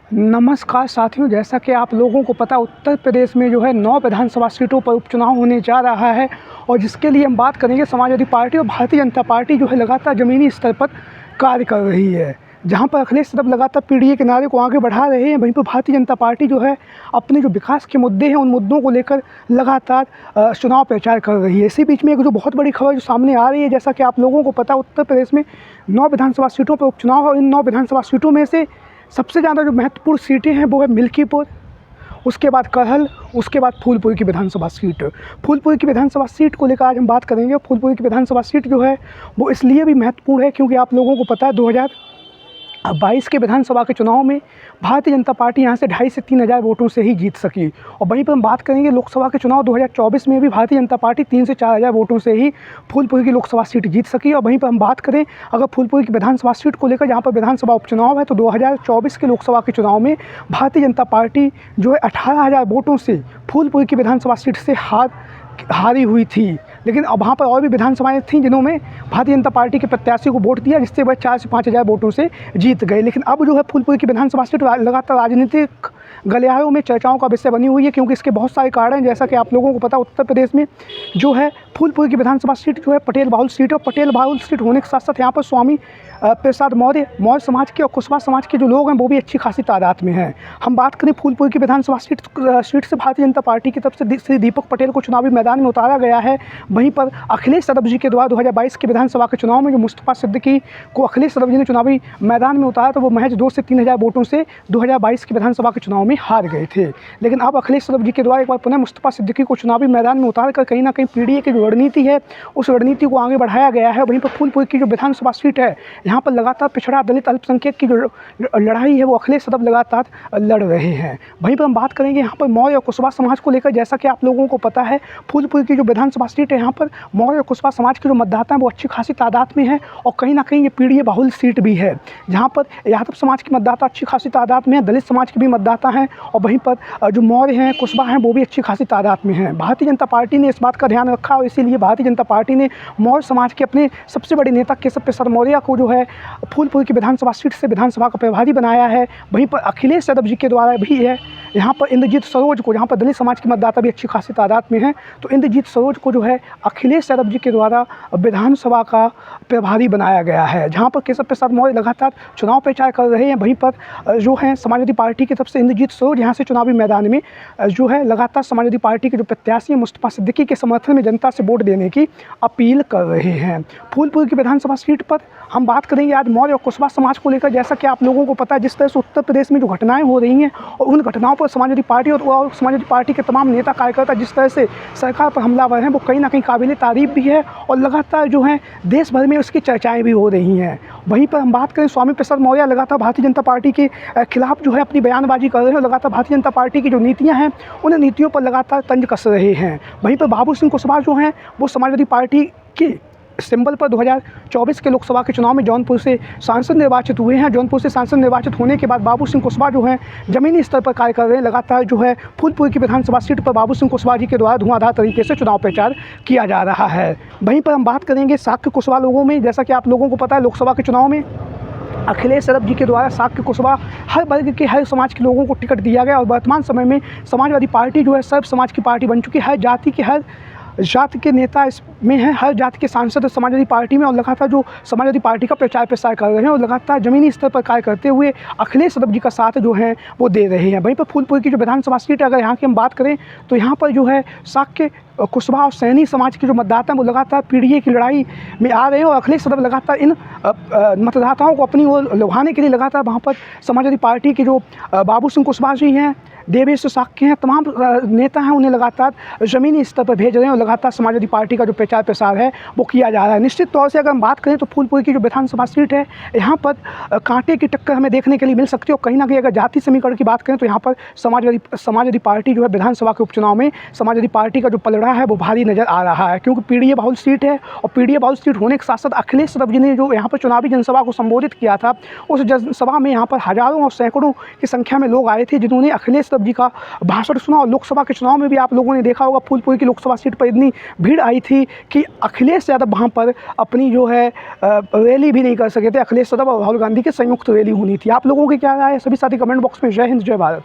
नमस्कार साथियों, जैसा कि आप लोगों को पता उत्तर प्रदेश में जो है 9 विधानसभा सीटों पर उपचुनाव होने जा रहा है और जिसके लिए हम बात करेंगे समाजवादी पार्टी और भारतीय जनता पार्टी जो है लगातार ज़मीनी स्तर पर कार्य कर रही है। जहां पर अखिलेश यादव लगातार पीडीए के नारे को आगे बढ़ा रहे हैं, वहीं पर भारतीय जनता पार्टी जो है अपने जो विकास के मुद्दे हैं उन मुद्दों को लेकर लगातार चुनाव प्रचार कर रही है। इसी बीच में एक जो बहुत बड़ी खबर जो सामने आ रही है, जैसा कि आप लोगों को पता उत्तर प्रदेश में 9 विधानसभा सीटों पर उपचुनाव है और इन 9 विधानसभा सीटों में से सबसे ज़्यादा जो महत्वपूर्ण सीटें हैं वो है मिल्कीपुर, उसके बाद कहल, उसके बाद फूलपुर की विधानसभा सीट। फूलपुर की विधानसभा सीट को लेकर आज हम बात करेंगे। फूलपुर की विधानसभा सीट जो है वो इसलिए भी महत्वपूर्ण है क्योंकि आप लोगों को पता है 2022 के विधानसभा के चुनाव में भारतीय जनता पार्टी यहाँ से 2,500 से 3,000 वोटों से ही जीत सकी। और वहीं पर हम बात करेंगे लोकसभा के चुनाव 2024 में भी भारतीय जनता पार्टी 3,000 से 4,000 वोटों से ही फूलपुर की लोकसभा सीट जीत सकी। और वहीं पर हम बात करें अगर फूलपुर की विधानसभा सीट को लेकर, जहाँ पर विधानसभा उपचुनाव है, तो 2024 के लोकसभा के चुनाव में भारतीय जनता पार्टी जो है 18,000 वोटों से फूलपुर की विधानसभा सीट से हारी हुई थी। लेकिन अब वहाँ पर और भी विधानसभाएं थीं जिन्होंने भारतीय जनता पार्टी के प्रत्याशी को वोट दिया, जिससे वह 4,000 से 5,000 वोटों से जीत गए। लेकिन अब जो है फूलपुर की विधानसभा सीट लगातार राजनीतिक गलियारों में चर्चाओं का विषय बनी हुई है, क्योंकि इसके बहुत सारे कारण हैं। जैसा कि आप लोगों को पता उत्तर प्रदेश में जो है फूलपुर की विधानसभा सीट जो है पटेल बाहुल सीट है। और पटेल बाहुल सीट होने के साथ साथ यहाँ पर स्वामी प्रसाद मौर्य समाज के और कुशवाहा समाज के जो लोग हैं वो भी अच्छी खासी तादाद में हैं। हम बात करें फूलपुर की विधानसभा सीट से भारतीय जनता पार्टी की तरफ से श्री दीपक पटेल को चुनावी मैदान में उतारा गया है। वहीं पर अखिलेश यादव जी के द्वारा 2022 के विधानसभा के चुनाव में जो मुस्तफा सिद्दीकी को अखिलेश यादव जी ने चुनावी मैदान में उतारा, तो वो महज 2,000 से 3,000 वोटों से 2022 के विधानसभा के चुनाव में हार गए थे। लेकिन अब अखिलेश यादव जी के द्वारा एक बार पुनः मुस्तफा सिद्दीकी को चुनावी मैदान में उतार कर कहीं ना कहीं पीडीए की जो रणनीति है उस रणनीति को आगे बढ़ाया गया है। वहीं पर फूलपुर की जो विधानसभा सीट है, यहाँ पर लगातार पिछड़ा दलित अल्पसंख्यक की जो लड़ाई है वो अखिलेश यादव लगातार लड़ रहे हैं। वहीं पर हम बात करेंगे यहाँ पर मौर्य और कुशवाहा समाज को लेकर। जैसा कि आप लोगों को पता है फूलपुर की जो विधानसभा सीट है, यहाँ पर मौर्य और कुशवाहा समाज के जो मतदाता हैं वो अच्छी खासी तादाद में है और कहीं ना कहीं ये पीडीए बाहुल सीट भी है, जहाँ पर यादव समाज के मतदाता अच्छी खासी तादाद में है, दलित समाज के भी मतदाता हैं और वहीं पर जो मौर्य हैं, कुशवाहा हैं, वो भी अच्छी खासी तादाद में हैं। भारतीय जनता पार्टी ने इस बात का ध्यान रखा और इसीलिए भारतीय जनता पार्टी ने मौर्य समाज के अपने सबसे बड़े नेता केशव प्रसाद मौर्य को जो है फूलपुर की विधानसभा सीट से विधानसभा का प्रभारी बनाया है। वहीं पर अखिलेश यादव जी के द्वारा भी है यहाँ पर इंद्रजीत सरोज को, जहाँ पर दलित समाज के मतदाता भी अच्छी खासी तादाद में हैं, तो इंद्रजीत सरोज को जो है अखिलेश यादव जी के द्वारा विधानसभा का प्रभारी बनाया गया है। जहाँ पर केशव प्रसाद मौर्य लगातार चुनाव प्रचार कर रहे हैं, वहीं पर जो है समाजवादी पार्टी की तरफ से इंद्रजीत सरोज यहाँ से चुनावी मैदान में जो है लगातार समाजवादी पार्टी के जो प्रत्याशी हैं मुस्तफा सिद्दीकी के समर्थन में जनता से वोट देने की अपील कर रहे हैं। फूलपुर की विधानसभा सीट पर हम बात करेंगे आज मौर्य और कुशवाहा समाज को लेकर। जैसा कि आप लोगों को पता है जिस तरह से उत्तर प्रदेश में जो घटनाएं हो रही हैं और उन घटनाओं पर समाजवादी पार्टी और समाजवादी पार्टी के तमाम नेता कार्यकर्ता जिस तरह से सरकार पर हमलावर हैं, वो कहीं ना कहीं काबिल तारीफ भी है और लगातार जो है देश भर में उसकी चर्चाएँ भी हो रही हैं। वहीं पर हम बात करें स्वामी प्रसाद मौर्य लगातार भारतीय जनता पार्टी के खिलाफ जो है अपनी बयानबाजी कर रहे हैं और लगातार भारतीय जनता पार्टी की जो नीतियाँ हैं उन नीतियों पर लगातार तंज कस रहे हैं। वहीं पर बाबू सिंह कुशवाहा जो हैं वो समाजवादी पार्टी की सिंबल पर 2024 के लोकसभा के चुनाव में जौनपुर से सांसद निर्वाचित हुए हैं। जौनपुर से सांसद निर्वाचित होने के बाद बाबू सिंह कुशवाहा जो हैं ज़मीनी स्तर पर कार्य कर रहे हैं। लगातार जो है फूलपुर की विधानसभा सीट पर बाबू सिंह कुशवाहा जी के द्वारा धुआंधार तरीके से चुनाव प्रचार किया जा रहा है। वहीं पर हम बात करेंगे शाक्य कुशवाहा लोगों में। जैसा कि आप लोगों को पता है लोकसभा के चुनाव में अखिलेश यादव जी के द्वारा शाक्य कुशवाहा हर वर्ग के हर समाज के लोगों को टिकट दिया गया और वर्तमान समय में समाजवादी पार्टी जो है सर्व समाज की पार्टी बन चुकी है। हर जाति के हर जाति के नेता इसमें हैं, हर जाति के सांसद समाजवादी पार्टी में और लगातार जो समाजवादी पार्टी का प्रचार प्रसार कर रहे हैं और लगातार ज़मीनी स्तर पर कार्य करते हुए अखिलेश यादव जी का साथ जो है वो दे रहे हैं। वहीं पर फूलपुर की जो विधानसभा सीट है, अगर यहाँ की हम बात करें तो यहाँ पर जो है शाक्य कुशवाहा और सैनी समाज के जो मतदाता हैं वो लगातार पीडीए की लड़ाई में आ रहे हैं और अखिलेश यादव लगातार इन मतदाताओं को अपनी ओर लुभाने के लिए लगातार वहाँ पर समाजवादी पार्टी के जो बाबू सिंह कुशवाहा जी हैं, देवेश साक्य हैं, तमाम नेता हैं, उन्हें लगातार ज़मीनी स्तर पर भेज रहे हैं और लगातार समाजवादी पार्टी का जो प्रचार प्रसार है वो किया जा रहा है। निश्चित तौर से अगर हम बात करें तो फूलपुर की जो विधानसभा सीट है यहाँ पर कांटे की टक्कर हमें देखने के लिए मिल सकती है और कहीं ना कहीं अगर जाति समीकरण की बात करें तो यहाँ पर समाजवादी पार्टी जो है विधानसभा के उपचुनाव में समाजवादी पार्टी का जो पलड़ा रहा है वो भारी नज़र आ रहा है, क्योंकि पीडीए बाहुल सीट है और पीडीए बाहुल सीट होने के साथ साथ अखिलेश यादव जी ने जो यहाँ पर चुनावी जनसभा को संबोधित किया था, उस जनसभा में यहाँ पर हज़ारों और सैकड़ों की संख्या में लोग आए थे जिन्होंने अखिलेश यादव जी का भाषण सुना। और लोकसभा के चुनाव में भी आप लोगों ने देखा होगा फूलपुर की लोकसभा सीट पर इतनी भीड़ आई थी कि अखिलेश यादव वहाँ पर अपनी जो है रैली भी नहीं कर सके थे। अखिलेश यादव और राहुल गांधी की संयुक्त रैली होनी थी। आप लोगों की क्या राय है? सभी साथी कमेंट बॉक्स में जय हिंद जय भारत।